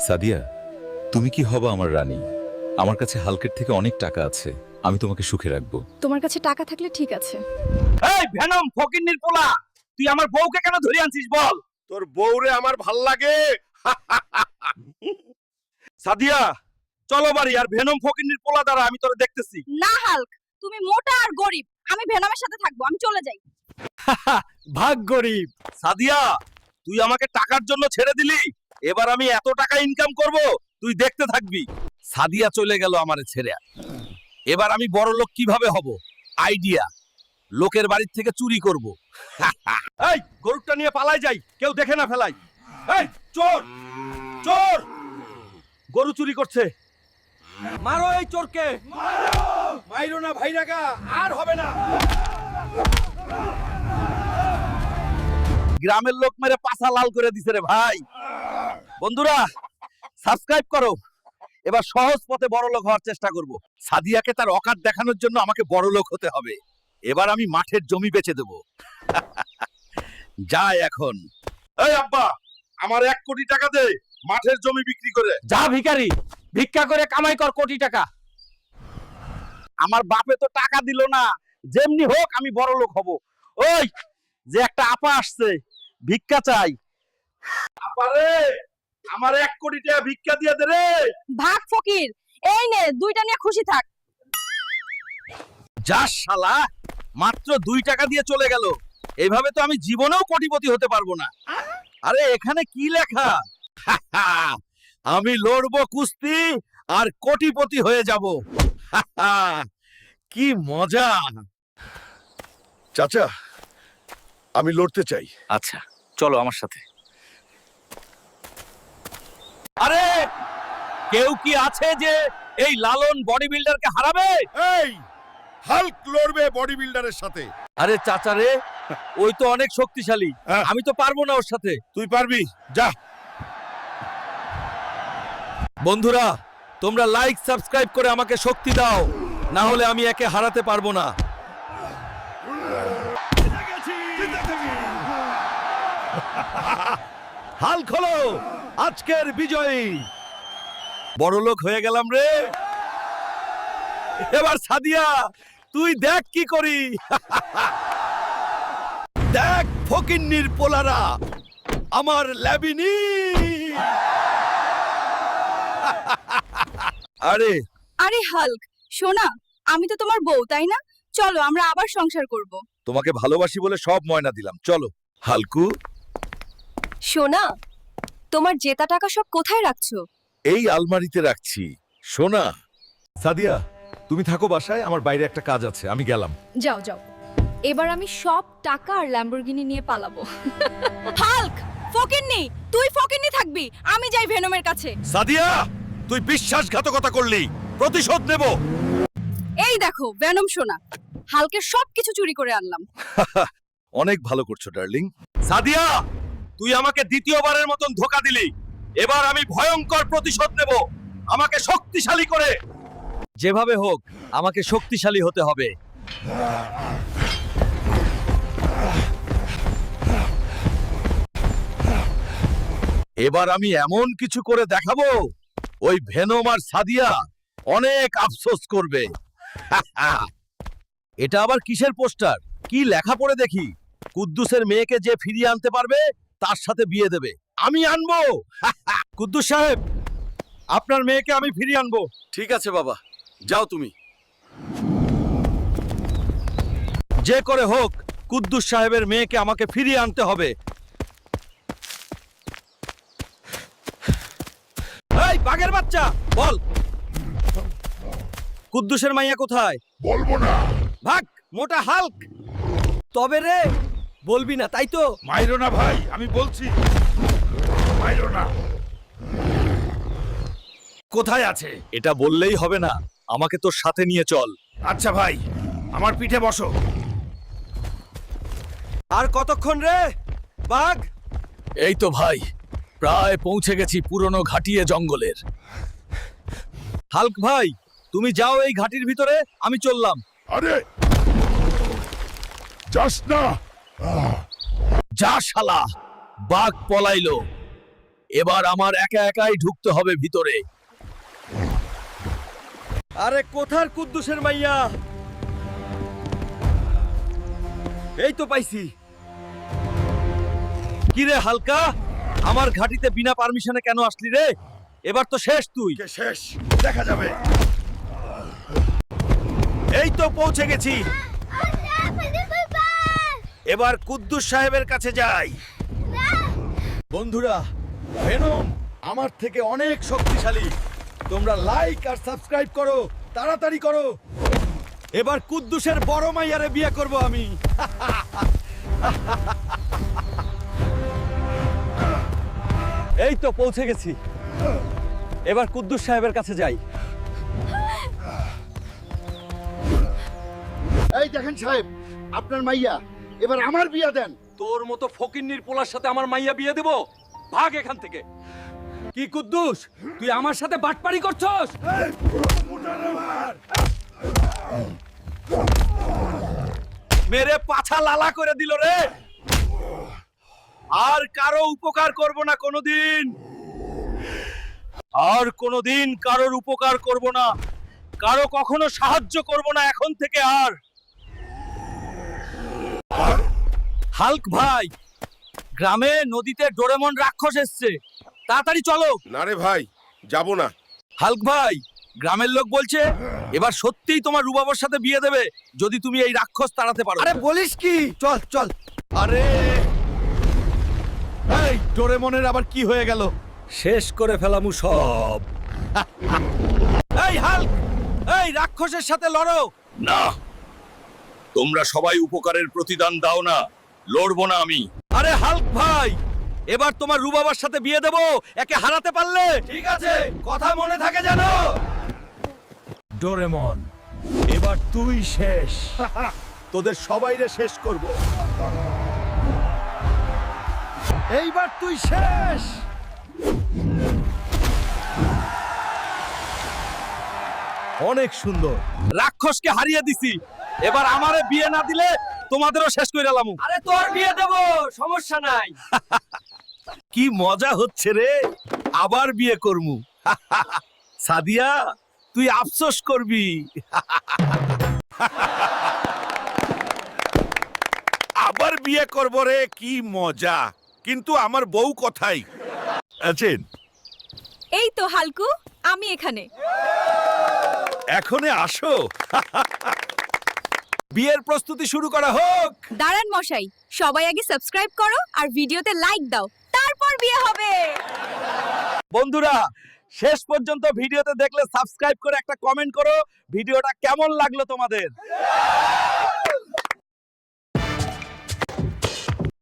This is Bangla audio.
সাদিয়া, তুমি কি হবা আমার রানী? আমার কাছে হালকের থেকে অনেক টাকা আছে, আমি তোমাকে সুখে রাখবো। তোমার কাছে টাকা থাকলে ঠিক আছে। এই ভেনম ফকিন্নির পোলা, তুই আমার বউকে কেন ধরে আনছিস বল? তোর বউরে আমার ভাল লাগে। সাদিয়া, চলো বাড়ি, আর ভেনম ফকিন্নির পোলা দ্বারা আমি তোরে দেখতেছি। না হাল্ক, তুমি মোটা আর গরিব, আমি ভেনমের সাথে থাকবো, আমি চলে যাই। ভাগ গরিব। সাদিয়া, তুই আমাকে টাকার জন্য ছেড়ে দিলি, এবার আমি এত টাকা ইনকাম করব তুই দেখতে থাকবি। সাদিয়া চলে গেল আমারে ছেড়ে, এবার আমি বড় লোক কিভাবে হব? আইডিয়া, লোকের বাড়ির থেকে চুরি করব। এই গরুটা নিয়ে পালাই যাই, কেউ দেখে না ফেলাই। এই চোর, চোর, গরু চুরি করছে, মারো এই চোরকে। মাইরো না ভাইরাগা, আর হবে না। গ্রামের লোক মেরে পাছা লাল করে দিছে রে ভাই। বন্ধুরা, সাবস্ক্রাইব করো, এবার সহজ পথে বড় লোক হওয়ার চেষ্টা করব। সাদিয়াকে তার অকাত দেখানোর জন্য আমাকে বড় লোক হতে হবে। এবার আমি মাঠের জমি বেচে দেব। যাই এখন। এই আব্বা, আমার 1 কোটি টাকা দে মাঠের জমি বিক্রি করে। যা ভিখারি, ভিক্ষা করে কামাই কর কোটি টাকা। আমার বাপে তো টাকা দিল না, যেমনি হোক আমি বড় লোক হব। ওই যে একটা আপা আসছে, ভিক্ষা চাই। আপারে, আমার 1 কোটি টাকা ভিক্ষা দিয়ে দে রে। ভাগ ফকির, এই নে 2টা নিয়ে খুশি থাক। যা শালা, মাত্র 2 টাকা দিয়ে চলে গেল। এইভাবে তো আমি জীবনেও কোটিপতি হতে পারবো না। আরে এখানে কি লেখা? আমি লড়বো কুস্তি আর কোটিপতি হয়ে যাব। কি মজা। চাচা, আমি লড়তে চাই। আচ্ছা, চলো আমার সাথে। আরে কেউ কি আছে যে এই লালন বডি বিল্ডারকে হারাবে? এই হাল্ক লড়বে বডি বিল্ডারের সাথে। আরে চাচা রে, ওই তো অনেক শক্তিশালী, হ্যাঁ। আমি তো পারবো না ওর সাথে। তুই পারবি, যা। বন্ধুরা, তোমরা লাইক সাবস্ক্রাইব করে আমাকে শক্তি দাও, না হলে আমি একে হারাতে পারবো না। হাল্ক হলো আজকের বিজয়ী। বড় লোক হয়ে গেলাম রে। এবার সাদিয়া, তুই দেখ কি করি। দেখ ফকিন্নির পোলারা, আমার ল্যাবিনি। আরে আরে হাল্ক, শোনা, আমি তো তোমার বউ, তাই না? চলো আমরা আবার সংসার করব। তোমাকে ভালোবাসি বলে সব ময়না দিলাম, চলো। হালকু, সোনা, তোমার জেতা টাকা সব কোথায় রাখছো? এই আলমারিতে রাখছি। সোনা। সাদিয়া, তুমি থাকো বাসায়, আমার বাইরে একটা কাজ আছে, আমি গেলাম। যাও যাও, এবার আমি সব টাকা আর ল্যাম্বরগিনি নিয়ে পালাবো। হাল্ক, ফকিন্নি, তুই ফকিন্নি থাকবি, আমি যাই ভেনমের কাছে। সাদিয়া, তুই বিশ্বাসঘাতকতা করলি, প্রতিশোধ নেব। এই দেখো ভেনম সোনা, হাল্কের সবকিছু চুরি করে আনলাম। অনেক ভালো করছো ডার্লিং। সাদিয়া, তুই আমাকে দ্বিতীয়বারের মতন ধোঁকা দিলি, এবার আমি ভয়ঙ্কর প্রতিশোধ নেব, আমাকে শক্তিশালী করে। যেভাবে হোক আমাকে শক্তিশালী হতে হবে। এবার আমি এমন কিছু করে দেখাবো, ওই ভেনম আর সাদিয়া অনেক আফসোস করবে। এটা আবার কিসের পোস্টার? কি লেখা পড়ে দেখি? কুদ্দুসের মেয়েকে যে ফিরিয়ে আনতে পারবে তার সাথে বিয়ে দেবে। আমি আনবো। কুদ্দুস সাহেব, আপনার মেয়েকে আমি ফিরিয়ে আনবো। ঠিক আছে বাবা, যাও তুমি। যে করে হোক কুদ্দুস সাহেবের মেয়েকে আমাকে ফিরিয়ে আনতে হবে। এই বাঘের বাচ্চা, বল কুদ্দুসের মাইয়া কোথায়? বলবো না। ভাগ মোটা হাল্ক। তবে রে, বলবি না তাই তো? মাইরো না ভাই, আমি বলছি মাইরো না। কোথায় আছে? এটা বললেই হবে না, আমাকে তোর সাথে নিয়ে চল। আচ্ছা ভাই, আমার পিঠে বসো। আর কতক্ষণ রে বাঘ? এই তো ভাই, প্রায় পৌঁছে গেছি পুরনো ঘাটিয়ে জঙ্গলের। হাল্ক ভাই, তুমি যাও এই ঘাটির ভিতরে, আমি চললাম। আরে যাস না। যা শালা, বাঘ পলাইলো। এবার আমার একা একাই ঢুকতে হবে ভিতরে। আরে কোথার কুদ্দুসের মাইয়া? এই তো পাইছি। কি রে হালকা, আমার ঘাটিতে বিনা পারমিশনে কেন আসলি রে? এবার তো শেষ তুই। কে শেষ দেখা যাবে। এই তো পৌঁছে গেছি। এবার কুদ্দুস সাহেবের কাছে যাই। বন্ধুরা, ভেনম আমার থেকে অনেক শক্তিশালী। তোমরা লাইক আর সাবস্ক্রাইব করো, তাড়াতাড়ি করো। এবার কুদ্দুসের বড় মাইয়ারে বিয়ে করব আমি। এই তো পৌঁছে গেছি। এবার কুদ্দুস সাহেবের কাছে যাই। এই দেখেন সাহেব, আপনার মাইয়া, এবার আমার বিয়া দেন। তোর মতো ফকিন্নির পোলার সাথে আমার মাইয়া বিয়ে দেব? ভাগ এখান থেকে। কি কুদ্দুস, তুই আমার সাথে বাটপারি করছস? মেরে পাছা লালা করে দিল রে। আর কারো উপকার করব না কোনোদিন। আর কোনোদিন কারোর উপকার করব না, কারো কখনো সাহায্য করব না এখন থেকে আর। হাল্ক ভাই, গ্রামে নদীতে ডোরেমন রাক্ষস এসছে, তাড়াতাড়ি চলো। না রে ভাই, যাব না। হাল্ক ভাই, গ্রামের লোক বলছে এবার সত্যিই তোমার রুবাবর সাথে বিয়ে দেবে যদি তুমি এই রাক্ষস তাড়াতে পারো। আরে বলিস কি? চল চল। আরে এই ডোরেমনের আবার কি হয়ে গেল? শেষ করে ফেলামু সব। এই হাল্ক, এই রাক্ষসের সাথে লড়ো। না, তোমরা সবাই উপকারের প্রতিদান দাও না, লড়বো না আমি। আরে হাল্ক ভাই, এবার তোমার রুবাবার সাথে বিয়ে দেব একে হারাতে পারলে। ঠিক আছে, কথা মনে থাকে যেন। ডোরেমন, এবার তুই শেষ। তোদের সবাইরে শেষ করব। এইবার তুই শেষ। অনেক সুন্দর, রাক্ষসকে হারিয়ে দিছি। এবার আমারে বিয়ে না দিলে তোমাদেরও শেষ করে এলাম। আরে তোর বিয়ে দেব, সমস্যা নাই। কি মজা হচ্ছে রে, আবার বিয়ে করমু। সাদিয়া, তুই আফসোস করবি। আবার বিয়ে করব রে, কি মজা। কিন্তু আমার বউ কোথায় আছেন? এই তো হালকু, আমি এখানে। এখনে আসো। বিয়ের প্রস্তুতি শুরু করা হোক। দাঁড়ান মশাই, সবাই আগে সাবস্ক্রাইব করো আর ভিডিওতে লাইক দাও, তারপর বিয়ে হবে। বন্ধুরা, শেষ পর্যন্ত ভিডিওতে দেখলে সাবস্ক্রাইব করে একটা কমেন্ট করো ভিডিওটা কেমন লাগলো তোমাদের।